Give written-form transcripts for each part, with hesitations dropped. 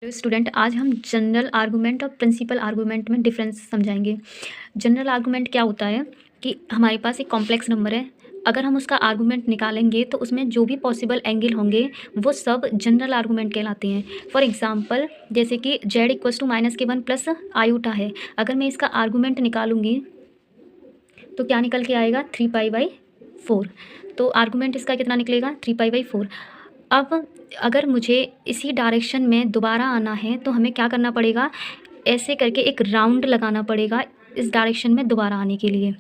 Hello student, आज हम general argument और प्रिंसिपल आर्गूमेंट में डिफरेंस समझाएंगे। जनरल आर्गूमेंट क्या होता है कि हमारे पास एक कॉम्प्लेक्स नंबर है, अगर हम उसका आर्गूमेंट निकालेंगे तो उसमें जो भी पॉसिबल एंगल होंगे वो सब जनरल आर्गूमेंट कहलाते हैं। फॉर एग्जांपल जैसे कि z इक्वल्स टू -(-1) प्लस आयूटा है, अगर मैं इसका आर्गूमेंट निकालूंगी तो क्या निकल के आएगा 3π/4। तो आर्गूमेंट इसका कितना निकलेगा 3π/4। अब अगर मुझे इसी डायरेक्शन में दोबारा आना है तो हमें क्या करना पड़ेगा, ऐसे करके एक राउंड लगाना पड़ेगा इस डायरेक्शन में दोबारा आने के लिए।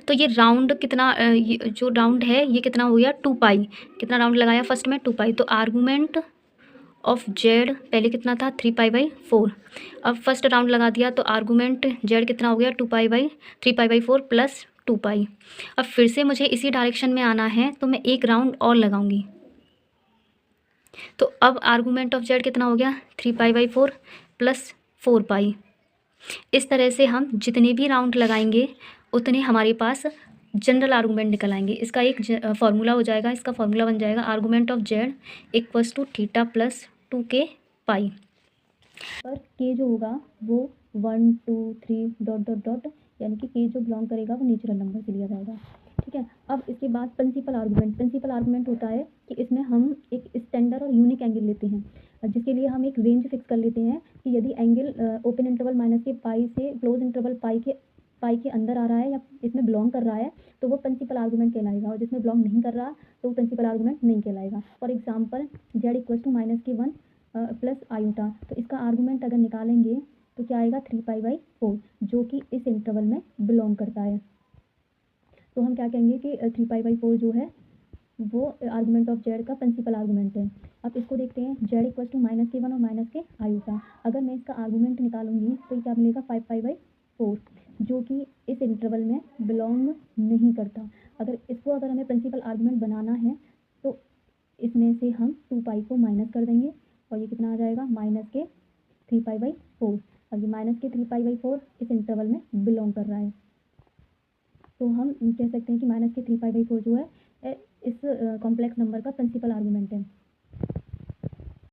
तो ये राउंड कितना ये जो राउंड है ये कितना हो गया 2π। कितना राउंड लगाया फर्स्ट में 2π, तो आर्गूमेंट ऑफ जेड पहले कितना था 3π/4। अब फर्स्ट राउंड लगा दिया तो आर्गूमेंट जेड कितना हो गया 3π/4 प्लस 2π। अब फिर से मुझे इसी डायरेक्शन में आना है तो मैं एक राउंड और लगाऊंगी, तो अब आर्गूमेंट ऑफ जेड कितना हो गया 3π/4 प्लस 4π। इस तरह से हम जितने भी राउंड लगाएंगे उतने हमारे पास जनरल आर्गूमेंट निकल आएंगे। इसका एक फार्मूला हो जाएगा, इसका फार्मूला बन जाएगा argument of z equals to theta plus 2k pi, पर के जो होगा वो 1 2 3 डॉट डॉट डॉट, यानी कि के जो बिलोंग करेगा वो नेचुरल नंबर से लिया जाएगा। ठीक है, अब इसके बाद प्रिंसिपल आर्गूमेंट होता है कि इसमें हम एक स्टैंडर्ड और यूनिक एंगल लेते हैं, जिसके लिए हम एक रेंज फिक्स कर लेते हैं कि यदि एंगल ओपन इंटरवल माइनस के पाई से क्लोज इंटरवल पाई के अंदर आ रहा है या इसमें बिलोंग कर रहा है तो वो प्रिंसिपल आर्गूमेंट कहलाएगा, और जिसमें बिलोंग नहीं कर रहा तो वो प्रिंसिपल आर्गूमेंट नहीं कहलाएगा। For example z equals to -(-1) plus iota, तो इसका आर्गूमेंट अगर निकालेंगे तो क्या आएगा 3π/4, जो कि इस इंटरवल में बिलोंग करता है। तो हम क्या कहेंगे कि 3π/4 जो है वो आर्गूमेंट ऑफ जेड का प्रिंसिपल आर्गूमेंट है। अब इसको देखते हैं, जेड इक्वल्स टू -(-1) और माइनस के आयूटा, अगर मैं इसका आर्गूमेंट निकालूंगी तो क्या मिलेगा 5π/4, जो कि इस इंटरवल में बिलोंग नहीं करता। अगर हमें प्रिंसिपल आर्गूमेंट बनाना है तो इसमें से हम 2π को माइनस कर देंगे और ये कितना आ जाएगा -3π/4। अब ये -3π/4 इस इंटरवल में बिलोंग कर रहा है, तो हम कह सकते हैं कि -3π/4 जो है इस कॉम्प्लेक्स नंबर का प्रिंसिपल आर्गूमेंट है।